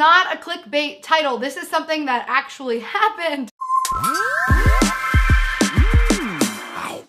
not a clickbait title. This is something that actually happened.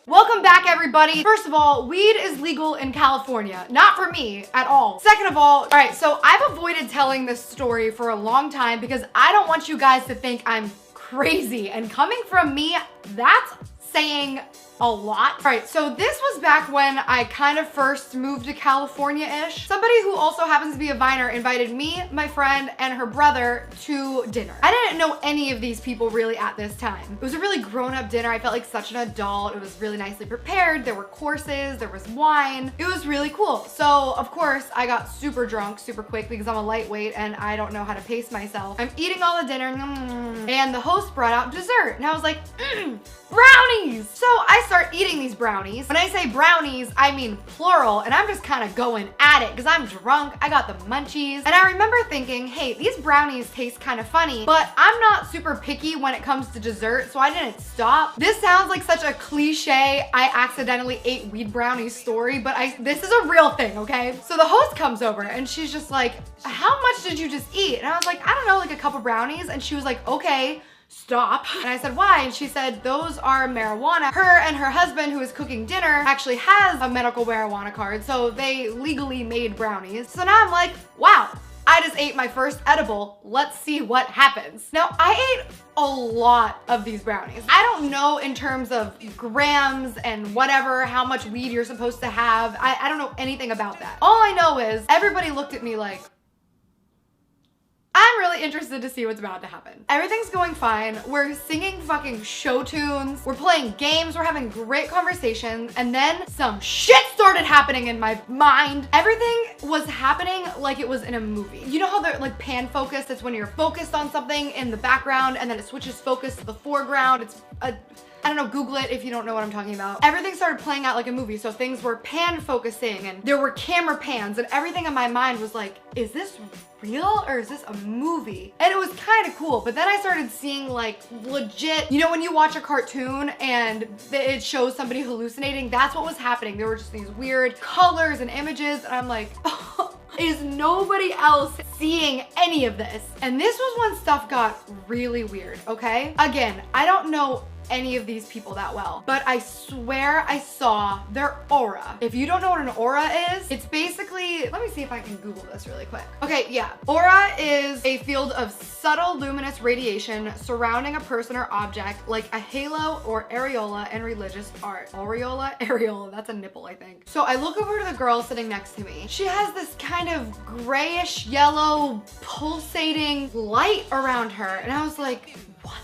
Welcome back, everybody. First of all, weed is legal in California. Not for me at all. Second of all right, so I've avoided telling this story for a long time because I don't want you guys to think I'm crazy. And coming from me, that's saying a lot. All right, so this was back when I kind of first moved to California-ish. Somebody who also happens to be a Viner invited me, my friend, and her brother to dinner. I didn't know any of these people really at this time. It was a really grown-up dinner. I felt like such an adult. It was really nicely prepared. There were courses, there was wine. It was really cool. So, of course, I got super drunk super quick because I'm a lightweight and I don't know how to pace myself. I'm eating all the dinner, and the host brought out dessert, and I was like, brownies! So I start eating these brownies. When I say brownies, I mean plural, and I'm just kind of going at it because I'm drunk. I got the munchies. And I remember thinking, hey, these brownies taste kind of funny, but I'm not super picky when it comes to dessert, so I didn't stop. This sounds like such a cliche, I accidentally ate weed brownies story, but this is a real thing, okay? So the host comes over and she's just like, how much did you just eat? And I was like, I don't know, like a couple brownies. And she was like, okay, stop. And I said, why? And she said, those are marijuana. Her and her husband, who is cooking dinner, actually has a medical marijuana card, so they legally made brownies. So now I'm like, wow, I just ate my first edible. Let's see what happens. Now, I ate a lot of these brownies. I don't know in terms of grams and whatever, how much weed you're supposed to have. I don't know anything about that. All I know is everybody looked at me like, I'm really interested to see what's about to happen. Everything's going fine. We're singing fucking show tunes. We're playing games. We're having great conversations. And then some shit started happening in my mind. Everything was happening like it was in a movie. You know how they're like pan focused? It's when you're focused on something in the background and then it switches focus to the foreground. It's a I don't know, Google it if you don't know what I'm talking about. Everything started playing out like a movie, so things were pan focusing and there were camera pans and everything in my mind was like, is this real or is this a movie? And it was kind of cool, but then I started seeing like legit, you know when you watch a cartoon and it shows somebody hallucinating? That's what was happening. There were just these weird colors and images and I'm like, oh, is nobody else seeing any of this? And this was when stuff got really weird, okay? Again, I don't know any of these people that well, but I swear I saw their aura. If you don't know what an aura is, it's basically, let me see if I can Google this really quick. Okay, yeah. Aura is a field of subtle luminous radiation surrounding a person or object like a halo or areola in religious art. Aureola? Areola, that's a nipple, I think. So I look over to the girl sitting next to me. She has this kind of grayish yellow pulsating light around her, and I was like, what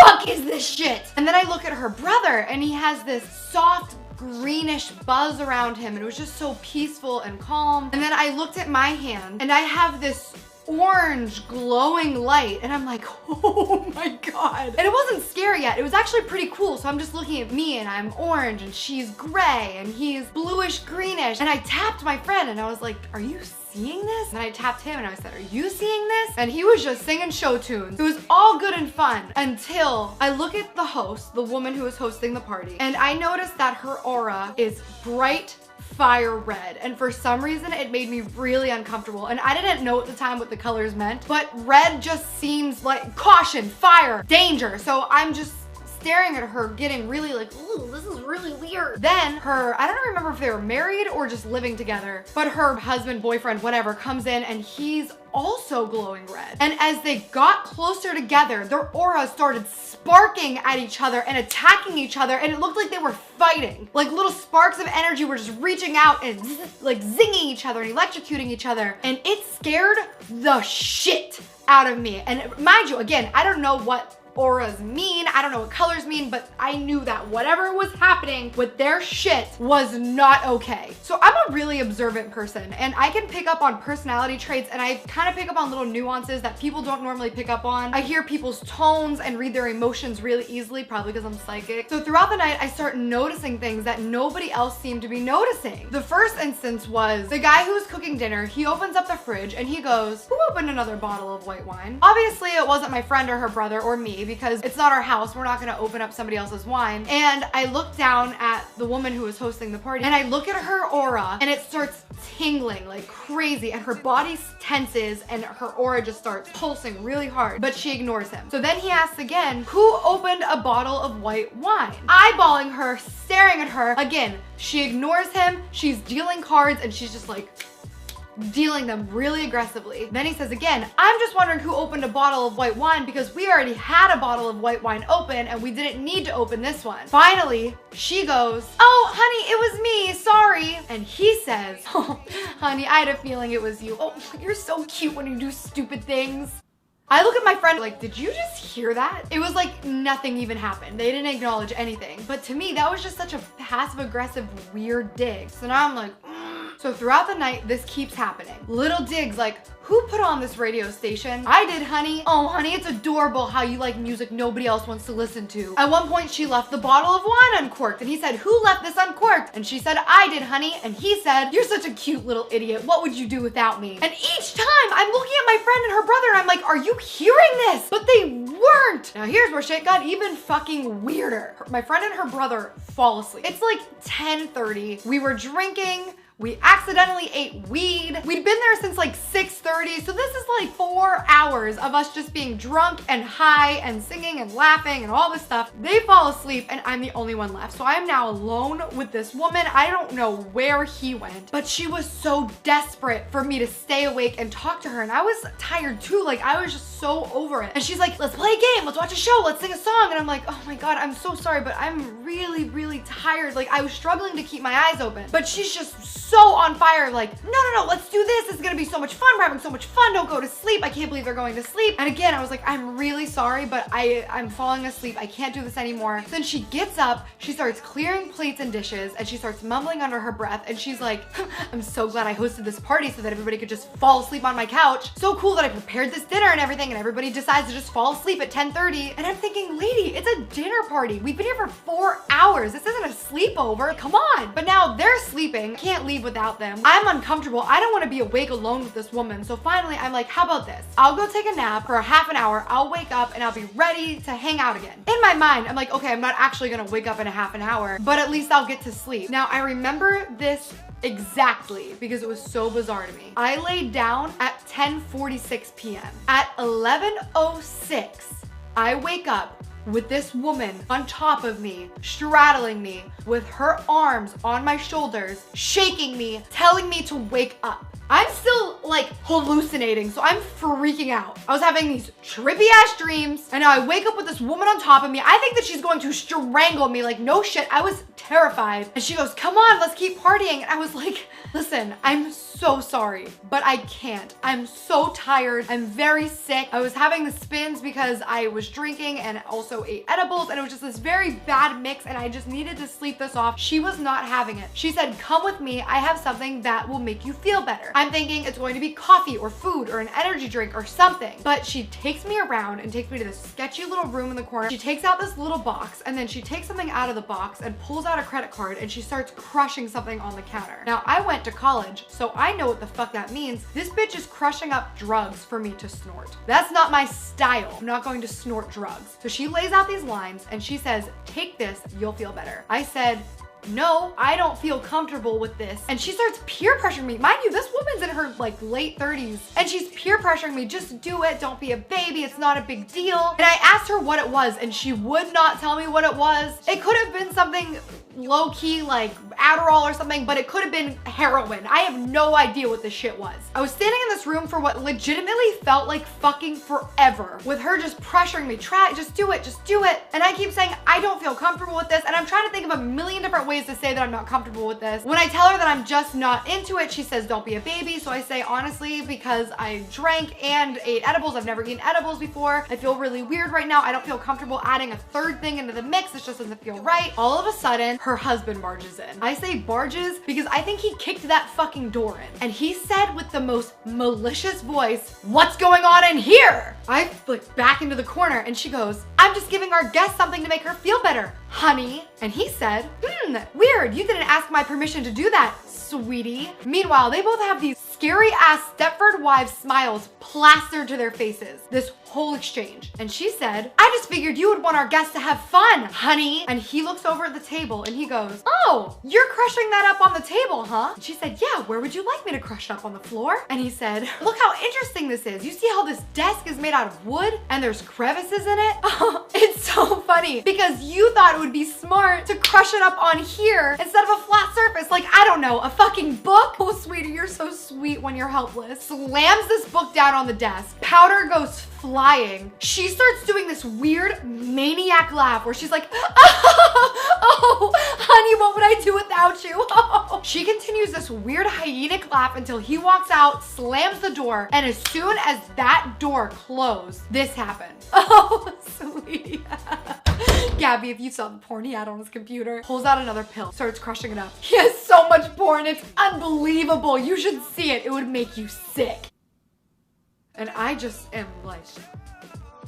fuck is this shit? And then I look at her brother and he has this soft greenish buzz around him and it was just so peaceful and calm. And then I looked at my hand and I have this orange glowing light and I'm like, oh my god. And it wasn't scary yet. It was actually pretty cool. So I'm just looking at me and I'm orange and she's gray and he's bluish greenish. And I tapped my friend and I was like, are you seeing this? And I tapped him and I said, are you seeing this? And he was just singing show tunes. It was all good and fun until I look at the host, the woman who is hosting the party, and I noticed that her aura is bright fire red, and for some reason it made me really uncomfortable. And I didn't know at the time what the colors meant, but red just seems like caution, fire, danger. So I'm just staring at her getting really like, ooh, this is really weird. Then I don't remember if they were married or just living together, but her husband, boyfriend, whatever, comes in and he's also glowing red. And as they got closer together, their auras started sparking at each other and attacking each other, and it looked like they were fighting. Like little sparks of energy were just reaching out and like zinging each other and electrocuting each other. And it scared the shit out of me. And mind you, again, I don't know what auras mean, I don't know what colors mean, but I knew that whatever was happening with their shit was not okay. So I'm a really observant person and I can pick up on personality traits, and I kind of pick up on little nuances that people don't normally pick up on. I hear people's tones and read their emotions really easily, probably because I'm psychic. So throughout the night, I start noticing things that nobody else seemed to be noticing. The first instance was the guy who was cooking dinner. He opens up the fridge and he goes, who opened another bottle of white wine? Obviously it wasn't my friend or her brother or me, because it's not our house. We're not gonna open up somebody else's wine. And I look down at the woman who was hosting the party and I look at her aura and it starts tingling like crazy and her body tenses and her aura just starts pulsing really hard, but she ignores him. So then he asks again, who opened a bottle of white wine? Eyeballing her, staring at her. Again, she ignores him. She's dealing cards and she's just like dealing them really aggressively. Then he says again, I'm just wondering who opened a bottle of white wine because we already had a bottle of white wine open and we didn't need to open this one. Finally, she goes, oh, honey, it was me, sorry. And he says, oh, honey, I had a feeling it was you. Oh, you're so cute when you do stupid things. I look at my friend like, did you just hear that? It was like nothing even happened. They didn't acknowledge anything. But to me, that was just such a passive aggressive, weird dig. So now I'm like, So throughout the night, this keeps happening. Little digs like, who put on this radio station? I did, honey. Oh, honey, it's adorable how you like music nobody else wants to listen to. At one point, she left the bottle of wine uncorked, and he said, who left this uncorked? And she said, I did, honey. And he said, you're such a cute little idiot. What would you do without me? And each time, I'm looking at my friend and her brother, and I'm like, are you hearing this? But they weren't. Now here's where shit got even fucking weirder. My friend and her brother fall asleep. It's like 10:30. We were drinking. We accidentally ate weed. We'd been there since like 6:30, so this is like 4 hours of us just being drunk and high and singing and laughing and all this stuff. They fall asleep and I'm the only one left. So I am now alone with this woman. I don't know where he went, but she was so desperate for me to stay awake and talk to her. And I was tired too. Like I was just so over it. And she's like, let's play a game. Let's watch a show. Let's sing a song. And I'm like, oh my God, I'm so sorry, but I'm really, really tired. Like I was struggling to keep my eyes open, but she's just so on fire, like, no, let's do this. This is gonna be so much fun. We're having so much fun. Don't go to sleep. I can't believe they're going to sleep. And again, I was like, I'm really sorry, but I'm falling asleep. I can't do this anymore. So then she gets up, she starts clearing plates and dishes, and she starts mumbling under her breath, and she's like, I'm so glad I hosted this party so that everybody could just fall asleep on my couch. So cool that I prepared this dinner and everything, and everybody decides to just fall asleep at 10:30. And I'm thinking, lady, it's a dinner party. We've been here for 4 hours. This isn't a sleepover. Come on. But now they're sleeping. Can't leave without them. I'm uncomfortable. I don't want to be awake alone with this woman. So finally, I'm like, how about this? I'll go take a nap for a half an hour. I'll wake up and I'll be ready to hang out again. In my mind, I'm like, okay, I'm not actually gonna wake up in a half an hour, but at least I'll get to sleep. Now, I remember this exactly because it was so bizarre to me. I laid down at 10:46 p.m. At 11:06, I wake up with this woman on top of me, straddling me, with her arms on my shoulders, shaking me, telling me to wake up. I'm still like hallucinating, so I'm freaking out. I was having these trippy ass dreams, and now I wake up with this woman on top of me. I think that she's going to strangle me, like no shit. I was terrified. And she goes, come on, let's keep partying. And I was like, listen, I'm so sorry, but I can't. I'm so tired. I'm very sick. I was having the spins because I was drinking and also ate edibles, and it was just this very bad mix, and I just needed to sleep this off. She was not having it. She said, come with me. I have something that will make you feel better. I'm thinking it's going to be coffee or food or an energy drink or something. But she takes me around and takes me to this sketchy little room in the corner. She takes out this little box, and then she takes something out of the box and pulls out a credit card, and she starts crushing something on the counter. Now, I went to college, so I know what the fuck that means. This bitch is crushing up drugs for me to snort. That's not my style. I'm not going to snort drugs. So she lays out these lines and she says, take this, you'll feel better. I said, no, I don't feel comfortable with this. And she starts peer pressuring me. Mind you, this woman's in her like late 30s, and she's peer pressuring me. Just do it. Don't be a baby. It's not a big deal. And I asked her what it was, and she would not tell me what it was. It could have been something low key like Adderall or something, but it could have been heroin. I have no idea what this shit was. I was standing in this room for what legitimately felt like fucking forever, with her just pressuring me, just do it, just do it. And I keep saying, I don't feel comfortable with this. And I'm trying to think of a million different ways to say that I'm not comfortable with this. When I tell her that I'm just not into it, she says, don't be a baby. So I say, honestly, because I drank and ate edibles, I've never eaten edibles before. I feel really weird right now. I don't feel comfortable adding a third thing into the mix. It just doesn't feel right. All of a sudden, her husband barges in. I say barges because I think he kicked that fucking door in. And he said with the most malicious voice, what's going on in here? I flipped back into the corner and she goes, I'm just giving our guest something to make her feel better, honey. And he said, weird, you didn't ask my permission to do that, sweetie. Meanwhile, they both have these scary ass Stepford Wives smiles plastered to their faces. This whole exchange. And she said, I just figured you would want our guests to have fun, honey. And he looks over at the table and he goes, oh, you're crushing that up on the table, huh? And she said, yeah, where would you like me to crush it up on the floor? And he said, look how interesting this is. You see how this desk is made out of wood and there's crevices in it? Oh, it's so funny because you thought it would be smart to crush it up on here instead of a flat surface, like, I don't know, a fucking book? Oh, sweetie, you're so sweet when you're helpless. Slams this book down on the desk. Powder goes flying. She starts doing this weird maniac laugh where she's like, oh, honey, what would I do without you? Oh. She continues this weird hyenic laugh until he walks out, slams the door, and as soon as that door closed, this happened. Oh, sweetie. Gabby, if you saw the porn he had on his computer, pulls out another pill, starts crushing it up. He has so much porn, it's unbelievable. You should see it. It would make you sick. And I just am like,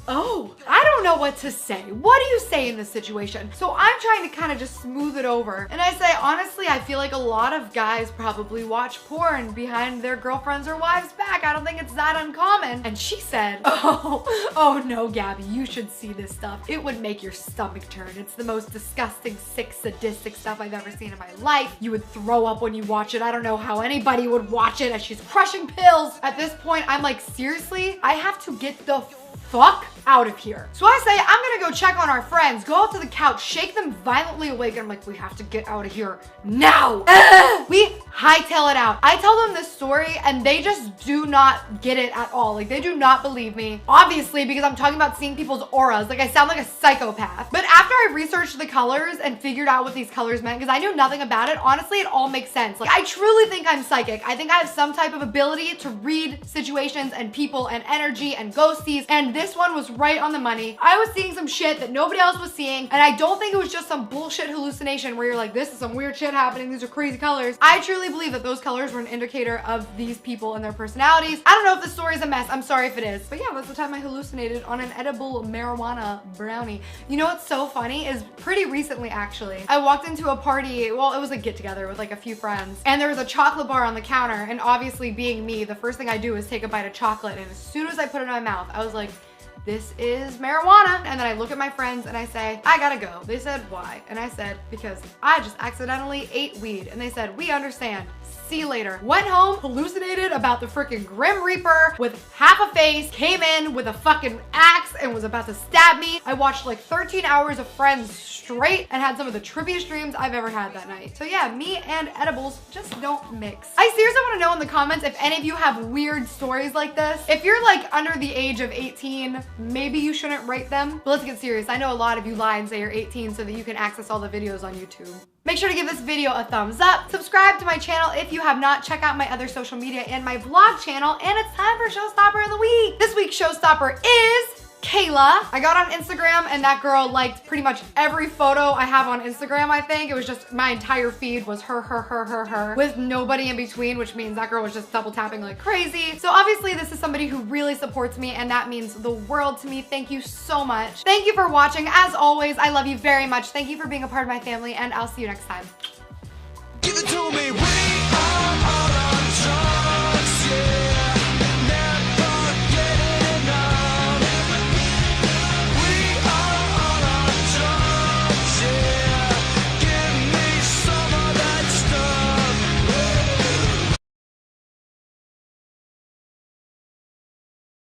oh, I don't know what to say. What do you say in this situation? So I'm trying to kind of just smooth it over. And I say, honestly, I feel like a lot of guys probably watch porn behind their girlfriends or wives' back. I don't think it's that uncommon. And she said, oh no, Gabby, you should see this stuff. It would make your stomach turn. It's the most disgusting, sick, sadistic stuff I've ever seen in my life. You would throw up when you watch it. I don't know how anybody would watch it as she's crushing pills. At this point, I'm like, seriously? I have to get the fuck out of here. So I say, I'm gonna go check on our friends, go out to the couch, shake them violently awake, and I'm like, we have to get out of here now. We hightail it out. I tell them this story and they just do not get it at all. Like, they do not believe me. Obviously, because I'm talking about seeing people's auras. Like, I sound like a psychopath. But after I researched the colors and figured out what these colors meant, because I knew nothing about it, honestly, it all makes sense. Like, I truly think I'm psychic. I think I have some type of ability to read situations and people and energy and ghosties, and this one was right on the money. I was seeing some shit that nobody else was seeing, and I don't think it was just some bullshit hallucination where you're like, this is some weird shit happening, these are crazy colors. I truly believe that those colors were an indicator of these people and their personalities. I don't know if the story's a mess, I'm sorry if it is. But yeah, that's the time I hallucinated on an edible marijuana brownie. You know what's so funny is pretty recently actually, I walked into a party, well, it was a get together with like a few friends, and there was a chocolate bar on the counter, and obviously being me, the first thing I do is take a bite of chocolate, and as soon as I put it in my mouth, I was like, this is marijuana. And then I look at my friends and I say, I gotta go. They said, why? And I said, because I just accidentally ate weed. And they said, we understand. See you later. Went home, hallucinated about the freaking Grim Reaper with half a face, came in with a fucking axe and was about to stab me. I watched like 13 hours of Friends straight and had some of the trippiest dreams I've ever had that night. So yeah, me and edibles just don't mix. I seriously want to know in the comments if any of you have weird stories like this. If you're like under the age of 18, maybe you shouldn't write them. But let's get serious. I know a lot of you lie and say you're 18 so that you can access all the videos on YouTube. Make sure to give this video a thumbs up. Subscribe to my channel if you have not. Check out my other social media and my vlog channel. And it's time for Showstopper of the Week. This week's Showstopper is Kayla. I got on Instagram and that girl liked pretty much every photo I have on Instagram, I think. It was just my entire feed was her, with nobody in between, which means that girl was just double tapping like crazy. So obviously this is somebody who really supports me and that means the world to me. Thank you so much. Thank you for watching. As always, I love you very much. Thank you for being a part of my family and I'll see you next time. Give it to me. We are